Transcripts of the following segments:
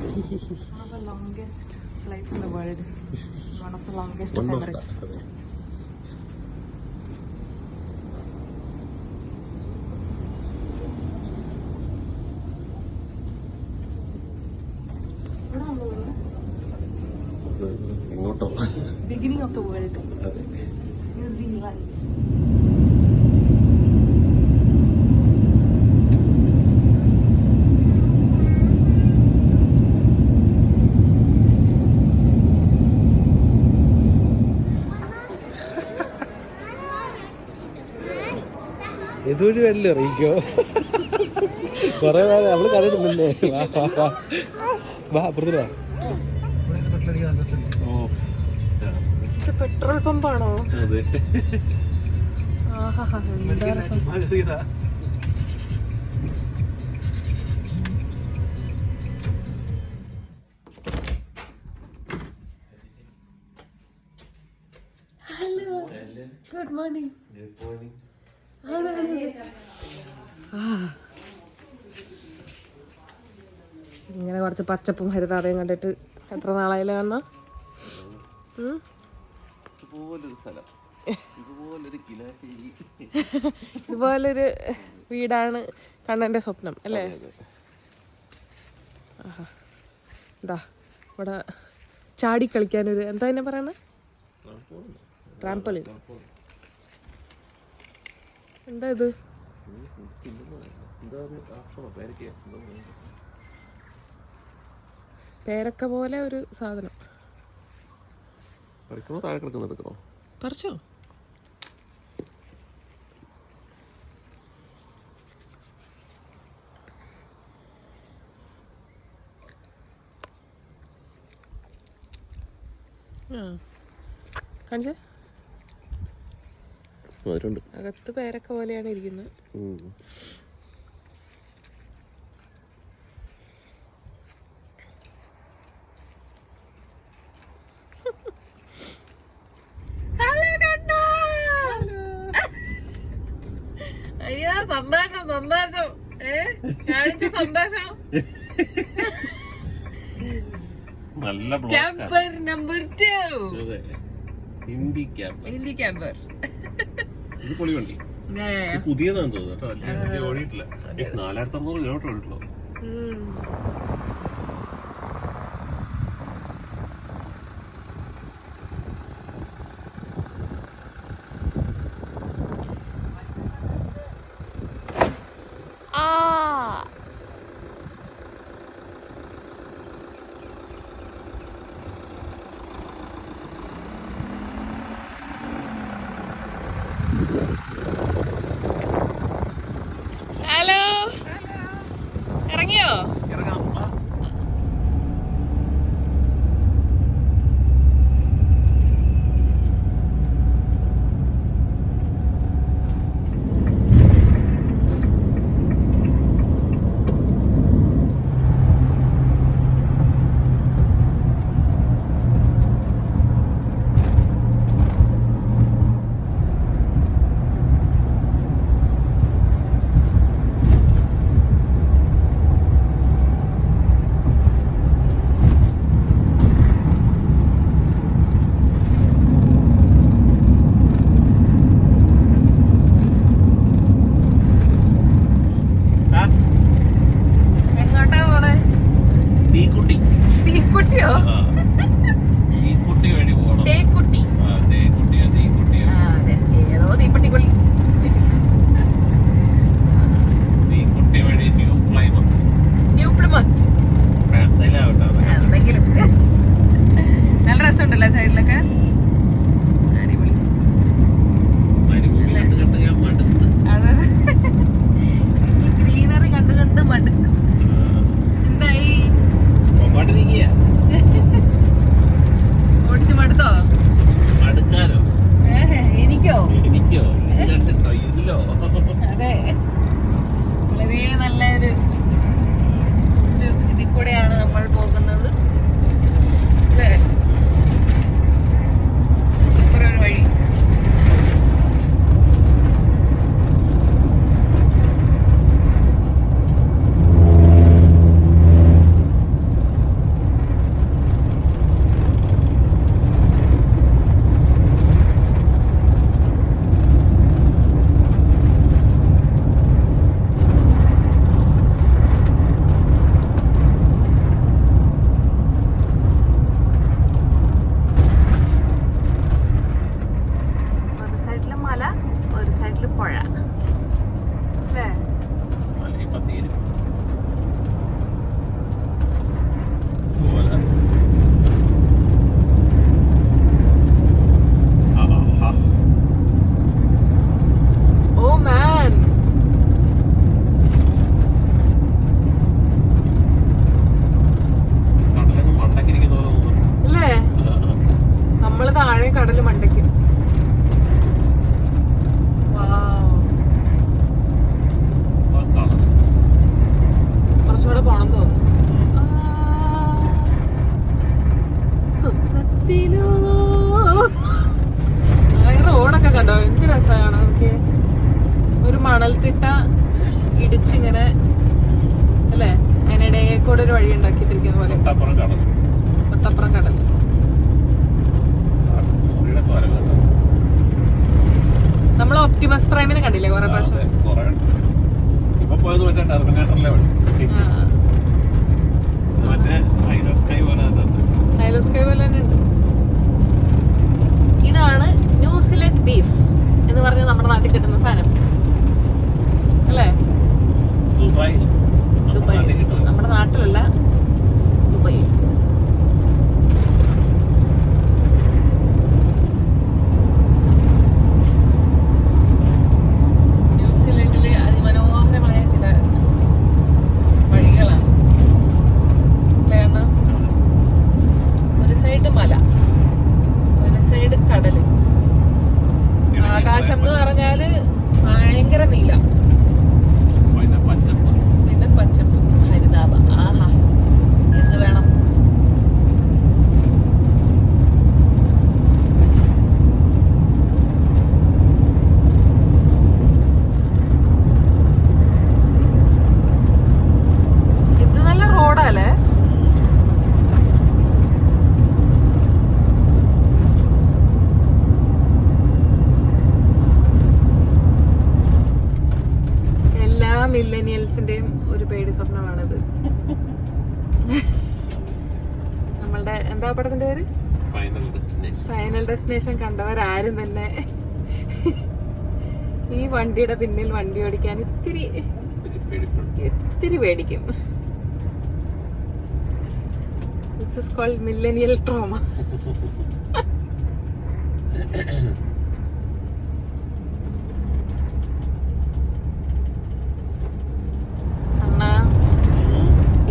One of the longest flights in the world. One of the longest of Emirates. Beginning of the world. New Zealand. ഇതൊരു വല്ല അറിയിക്കോ കൊറേ നേരം നമ്മള് കണ്ടിട്ടില്ലേ. വാ അപ്പുറത്ത് വാ. പെട്രോൾ പമ്പാണോ? Hello, good morning. ഇങ്ങനെ കുറച്ച് പച്ചപ്പും ഹരിതാറയും കണ്ടിട്ട് എത്ര നാളായില്ല വന്ന? ഇതുപോലൊരു വീടാണ് കണ്ണന്റെ സ്വപ്നം അല്ലേ? എന്താ ഇവിടെ ചാടി കളിക്കാനൊരു എന്താ തന്നെ പറയുന്നത്, ട്രാംപോളിൻ. എന്താ ഇത്? പേരക്ക പോലെ ഒരു സാധനം. പറിച്ചോ? കാണിച്ചേ. അകത്ത് പേരക്ക പോലെയാണ് ഇരിക്കുന്നത്. അയ്യോ, സന്തോഷം സന്തോഷം. കാണിച്ച സന്തോഷം. Camper number 2. ഹിന്ദി ക്യാമ്പർ. പുതിയതാന്ന് തോന്നുന്നു. ഓടിയിട്ടില്ല. 4500 കിലോമീറ്റർ ഓടിയിട്ടുള്ളൂ. ഹലോ, ഇറങ്ങിയോ? പുഴ അല്ലേ? ഇപ്പൊ തീരും ഓ മാൻ, കടലങ്ങ് മണ്ടക്കിരിക്കുന്ന പോലെ തോന്നുന്നു. അല്ലേ? നമ്മള് താഴെ കടല് മണ്ടയ്ക്ക്. കുറച്ചുകൂടെ പോണം തോന്നുന്നു. സ്വപ്നത്തിലോ റോഡൊക്കെ കണ്ടോ? എന്ത് രസമാണ് നമുക്ക്. ഒരു മണൽത്തിട്ട ഇടിച്ചിങ്ങനെ അല്ലേ, അതിനിടയിൽ കൂടെ ഒരു വഴി ഉണ്ടാക്കിയിട്ടിരിക്കുന്ന പോലെ. തൊട്ടപ്പുറം കടൽ. നമ്മൾ ഒപ്റ്റിമസ് പ്രൈമിനെ കണ്ടില്ലേ കുറെ പ്രാവശ്യം? ഇപ്പൊ പോയത് മറ്റേ ടെർമിനേറ്ററിലെ മറ്റേ ഹൈലോസ്കൈ പോലെ തന്നെ ഉണ്ട്. ഇതാണ് ന്യൂസിലൻഡ് ബീഫ് എന്ന് പറഞ്ഞ നമ്മുടെ നാട്ടിൽ കിട്ടുന്ന സാധനം അല്ലേ? ദുബായ്. നമ്മുടെ നാട്ടിലല്ല, ദുബായിൽ. ന്യൂസിലൻഡിലെ അതിമനോഹരമായ ചില വഴികളാണ്. ഒരു സൈഡ് മല, ഒരു സൈഡ് കടല്, ആകാശം എന്ന് പറഞ്ഞാല് ഭയങ്കര നീല, പിന്നെ പച്ചപ്പ്, ഹരിതാപ. ആഹാ, എന്ത് വേണം? ഇത് നല്ല റോഡല്ലേ? മില്ലേനിയൽസിന്റെയും ഒരു പേടി സ്വപ്നമാണിത്. നമ്മളുടെ എന്താ പടത്തിന്റെ പേര്? ഫൈനൽ ഡെസ്റ്റിനേഷൻ കണ്ടവരാരും തന്നെ ഈ വണ്ടിയുടെ പിന്നിൽ വണ്ടി ഓടിക്കാൻ ഇത്തിരി പേടിക്കും. This is called millennial trauma.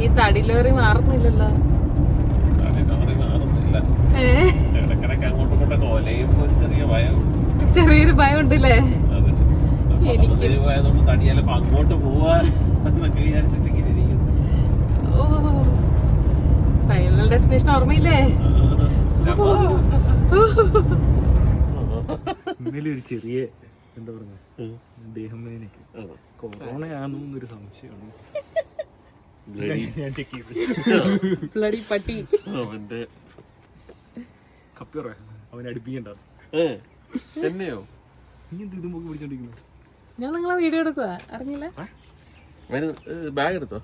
ഈ തടിലേറി മാറുന്നില്ലല്ലോ. ചെറിയൊരു ഭയം ഉണ്ടല്ലേ? ഫൈനൽ ഡെസ്റ്റിനേഷൻ ഓർമ്മയില്ലേ? ഇന്നലെ ഒരു ചെറിയ എന്താ പറഞ്ഞ ദേഹം വേദനയ്ക്ക് കൊറോണയാണെന്നൊരു സംശയമാണ്. പട്ടി കപ്പിറ അവനെ അടുപ്പിക്കണ്ട. എന്നെയോ? നീ എന്ത് ഇത് നോക്കി പിടിച്ചോണ്ടിരിക്കുന്നു? ഞാൻ നിങ്ങളെ വീഡിയോ എടുക്കുക അറിഞ്ഞില്ല. ബാഗ് എടുത്തോ?